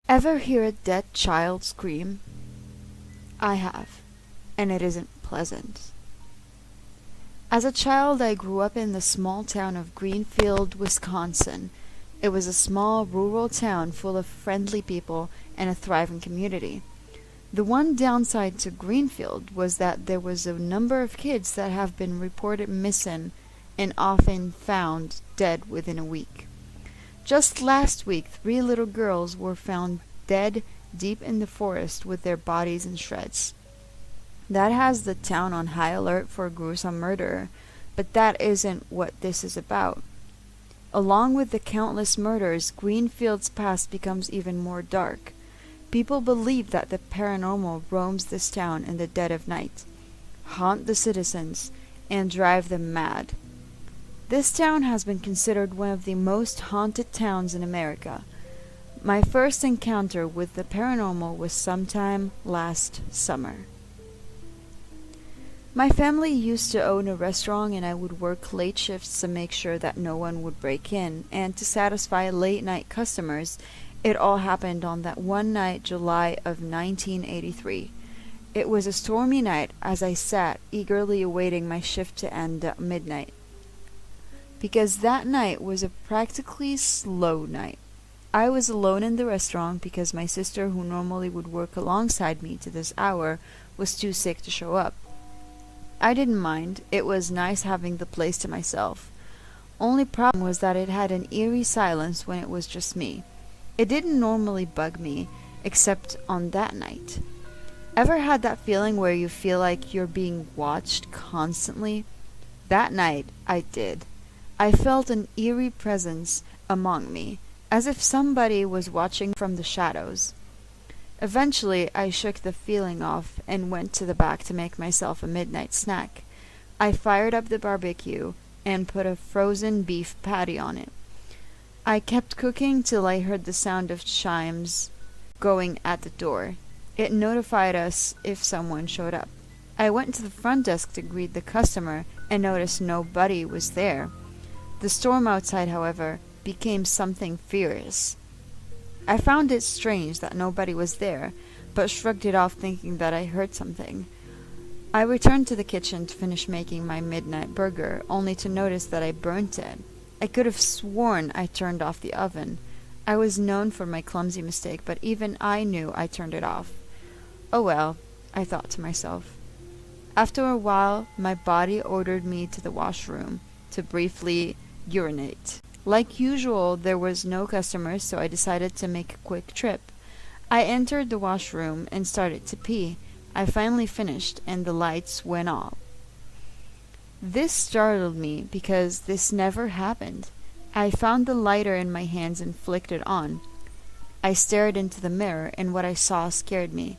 Ever hear a dead child scream? I have, and it isn't pleasant. As a child, I grew up in the small town of Greenfield, Wisconsin. It was a small rural town full of friendly people and a thriving community. The one downside to Greenfield was that there was a number of kids that have been reported missing and often found dead within a week. Just last week, 3 little girls were found dead deep in the forest with their bodies in shreds. That has the town on high alert for a gruesome murder, but that isn't what this is about. Along with the countless murders, Greenfield's past becomes even more dark. People believe that the paranormal roams this town in the dead of night, haunt the citizens, and drive them mad. This town has been considered one of the most haunted towns in America. My first encounter with the paranormal was sometime last summer. My family used to own a restaurant, and I would work late shifts to make sure that no one would break in, and to satisfy late-night customers. It all happened on that one night, July of 1983. It was a stormy night as I sat eagerly awaiting my shift to end at midnight. Because that night was a practically slow night. I was alone in the restaurant because my sister, who normally would work alongside me to this hour, was too sick to show up. I didn't mind. It was nice having the place to myself. Only problem was that it had an eerie silence when it was just me. It didn't normally bug me, except on that night. Ever had that feeling where you feel like you're being watched constantly? That night, I did. I felt an eerie presence among me, as if somebody was watching from the shadows. Eventually, I shook the feeling off and went to the back to make myself a midnight snack. I fired up the barbecue and put a frozen beef patty on it. I kept cooking till I heard the sound of chimes going at the door. It notified us if someone showed up. I went to the front desk to greet the customer and noticed nobody was there. The storm outside, however, became something furious. I found it strange that nobody was there, but shrugged it off thinking that I heard something. I returned to the kitchen to finish making my midnight burger, only to notice that I burnt it. I could have sworn I turned off the oven. I was known for my clumsy mistake, but even I knew I turned it off. Oh well, I thought to myself. After a while, my body ordered me to the washroom to briefly urinate. Like usual, there was no customers, so I decided to make a quick trip. I entered the washroom and started to pee. I finally finished, and the lights went off. This startled me because this never happened. I found the lighter in my hands and flicked it on. I stared into the mirror, and what I saw scared me.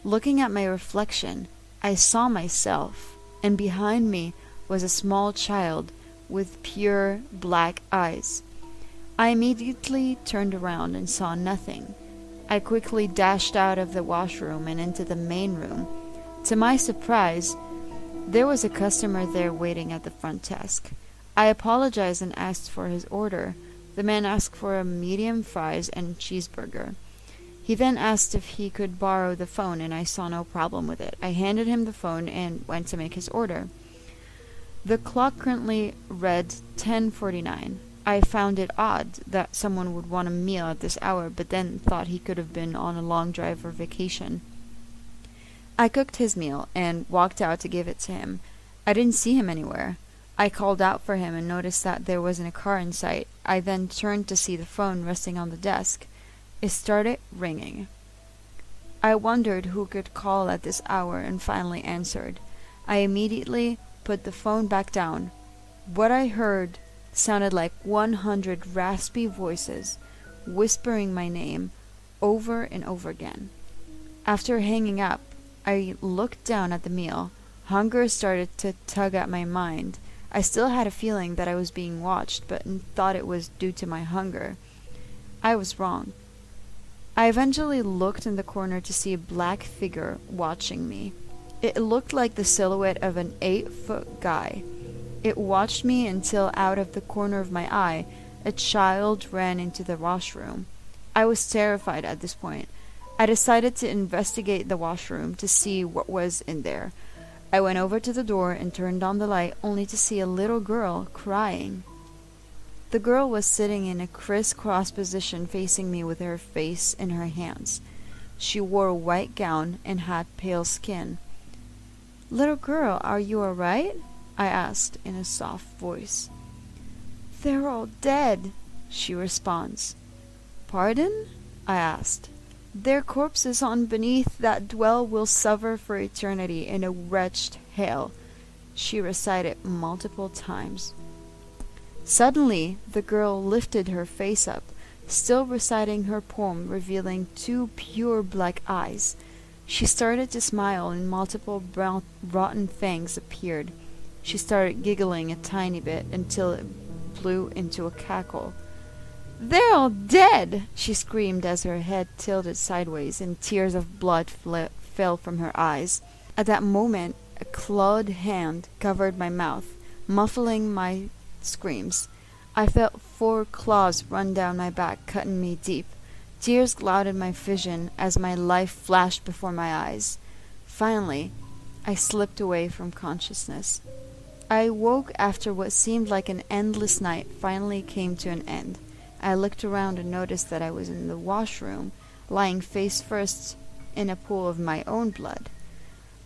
Looking at my reflection, I saw myself, and behind me was a small child with pure black eyes. I immediately turned around and saw nothing. I quickly dashed out of the washroom and into the main room. To my surprise, there was a customer there waiting at the front desk. I apologized and asked for his order. The man asked for a medium fries and cheeseburger. He then asked if he could borrow the phone, and I saw no problem with it. I handed him the phone and went to make his order. The clock currently read 10:49. I found it odd that someone would want a meal at this hour, but then thought he could have been on a long drive or vacation. I cooked his meal and walked out to give it to him. I didn't see him anywhere. I called out for him and noticed that there wasn't a car in sight. I then turned to see the phone resting on the desk. It started ringing. I wondered who could call at this hour and finally answered. I immediately put the phone back down. What I heard sounded like 100 raspy voices whispering my name over and over again. After hanging up, I looked down at the meal. Hunger started to tug at my mind. I still had a feeling that I was being watched, but thought it was due to my hunger. I was wrong. I eventually looked in the corner to see a black figure watching me. It looked like the silhouette of an 8-foot guy. It watched me until out of the corner of my eye, a child ran into the washroom. I was terrified at this point. I decided to investigate the washroom to see what was in there. I went over to the door and turned on the light only to see a little girl crying. The girl was sitting in a crisscross position facing me with her face in her hands. She wore a white gown and had pale skin. "Little girl, are you all right?" I asked in a soft voice. "They're all dead," she responds. "Pardon?" I asked. "Their corpses on beneath that well will suffer for eternity in a wretched hell," she recited multiple times. Suddenly, the girl lifted her face up, still reciting her poem, revealing two pure black eyes. She started to smile and multiple brown rotten fangs appeared. She started giggling a tiny bit until it blew into a cackle. "They're all dead!" she screamed as her head tilted sideways and tears of blood fell from her eyes. At that moment, a clawed hand covered my mouth, muffling my screams. I felt 4 claws run down my back, cutting me deep. Tears clouded my vision as my life flashed before my eyes. Finally, I slipped away from consciousness. I woke after what seemed like an endless night finally came to an end. I looked around and noticed that I was in the washroom, lying face first in a pool of my own blood.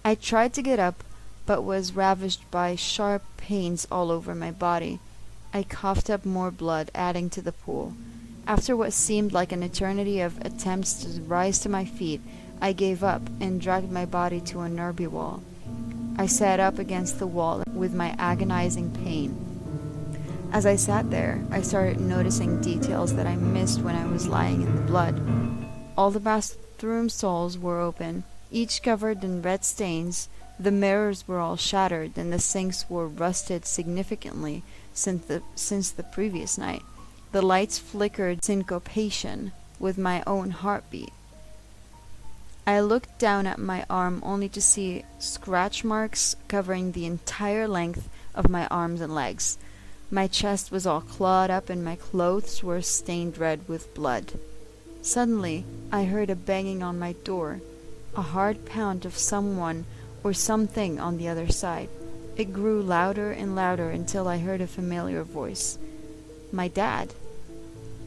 I tried to get up, but was ravished by sharp pains all over my body. I coughed up more blood, adding to the pool. After what seemed like an eternity of attempts to rise to my feet, I gave up and dragged my body to a nearby wall. I sat up against the wall with my agonizing pain. As I sat there, I started noticing details that I missed when I was lying in the blood. All the bathroom stalls were open, each covered in red stains. The mirrors were all shattered, and the sinks were rusted significantly since the previous night. The lights flickered syncopation with my own heartbeat. I looked down at my arm only to see scratch marks covering the entire length of my arms and legs. My chest was all clawed up and my clothes were stained red with blood. Suddenly, I heard a banging on my door, a hard pound of someone or something on the other side. It grew louder and louder until I heard a familiar voice. My dad.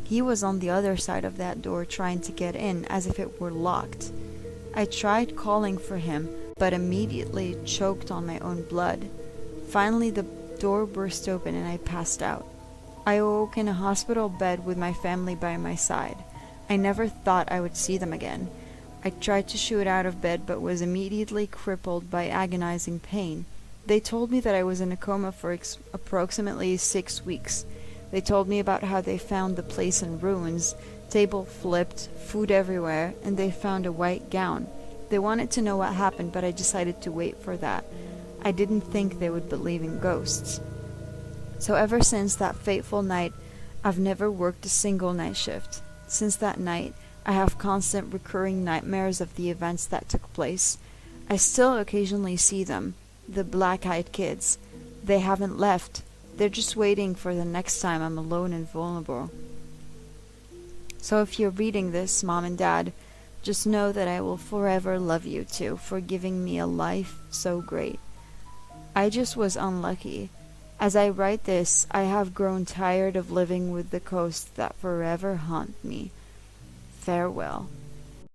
He was on the other side of that door trying to get in as if it were locked. I tried calling for him, but immediately choked on my own blood. Finally, the door burst open and I passed out. I awoke in a hospital bed with my family by my side. I never thought I would see them again. I tried to shoot out of bed but was immediately crippled by agonizing pain. They told me that I was in a coma for approximately 6 weeks. They told me about how they found the place in ruins, table flipped, food everywhere, and they found a white gown. They wanted to know what happened, but I decided to wait for that. I didn't think they would believe in ghosts. So ever since that fateful night, I've never worked a single night shift. Since that night, I have constant recurring nightmares of the events that took place. I still occasionally see them, the black-eyed kids. They haven't left. They're just waiting for the next time I'm alone and vulnerable. So if you're reading this, Mom and Dad, just know that I will forever love you too for giving me a life so great. I just was unlucky. As I write this, I have grown tired of living with the ghosts that forever haunt me. Farewell.